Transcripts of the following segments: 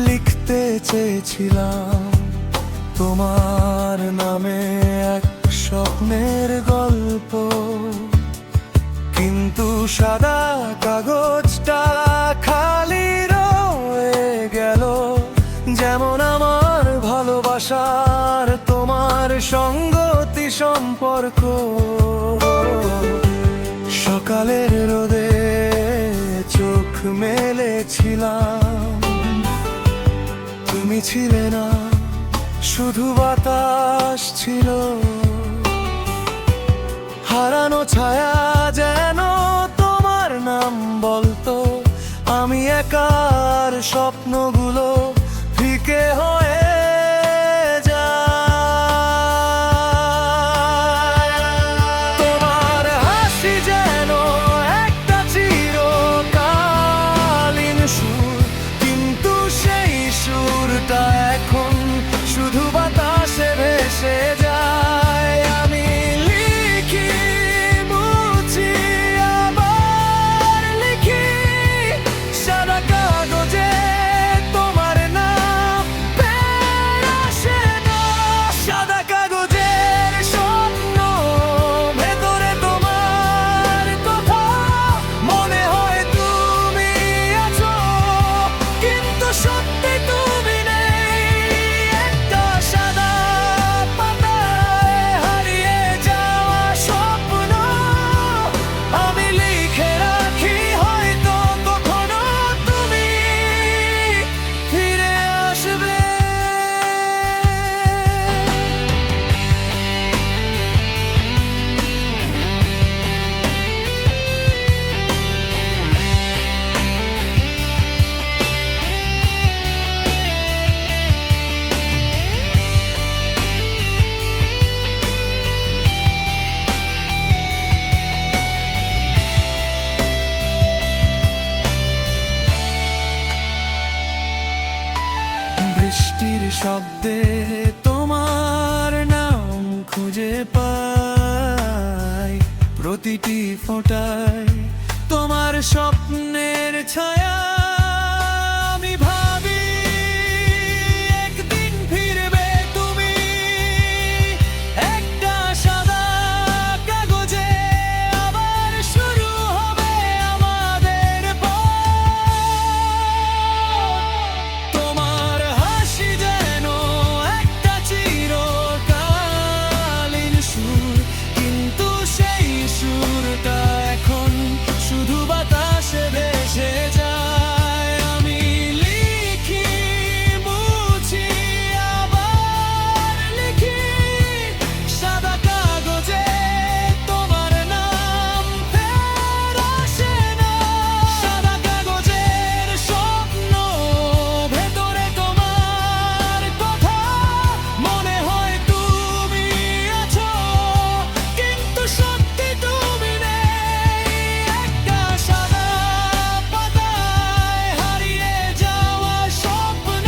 লিখতে চেয়েছিলাম তোমার নামে এক স্বপ্নের গল্প, কিন্তু সাদা কাগজটা খালি রয়ে গেল। যেমন আমার ভালোবাসার তোমার সঙ্গতি সম্পর্ক, সকালের রোদে চোখ মেলেছিলাম, তুমি ছিলে না, শুধু বাতাস ছিল। হারানো ছায়া যেন তোমার নাম বলতো, আমি একার স্বপ্নগুলো ফিকে হয়ে যায়। তোমার হাসি যেন একটা চিরকালীন সুর, কিন্তু সেই সুরটা এখন শুধু বাতাসে ভেসে যায়। আমি লিখি, মুছি, আবার লিখি, সাদা কাগজে তোমার নাম ফের আসে না। সাদা কাগজের স্বপ্ন, ভেতরে তোমার কথা, মনে হয় তুমি আছো, কিন্তু সত্যি তুমি নেই। একটা সাদা পাতায় হারিয়ে যাওয়া স্বপ্ন আমি লিখে রাখি, হয়তো কখনো তুমি ফিরে আসবে। বৃষ্টির শব্দে তোমার নাম খুঁজে পাই, প্রতিটি ফোঁটায় তোমার স্বপ্নের ছায়া। আমি ভাবি একদিন ফিরবে তুমি, একটা সাদা কাগজে আবার শুরু হবে আমাদের পথ। তোমার হাসি যেন একটা চিরকালীন সুর, কিন্তু সেই সুরটা এখন শুধু বাতাসে ভেসে যায়। আমি লিখি, মুছি, আবার লিখি, সাদা কাগজে তোমার নাম ফের আসে না। সাদা কাগজের স্বপ্ন, ভেতরে তোমার কথা, মনে হয় তুমি আছো, কিন্তু সত্যি তুমি নেই। একটা সাদা পাতায় হারিয়ে যাওয়া স্বপ্ন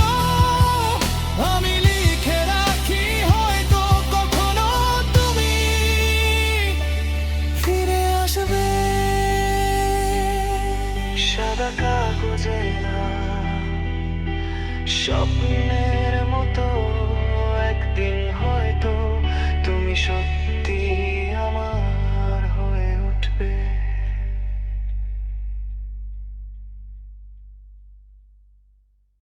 আমি লিখে রাখি, হয়তো কখনো তুমি ফিরে আসবে। সাদা কাগজে না, স্বপ্নে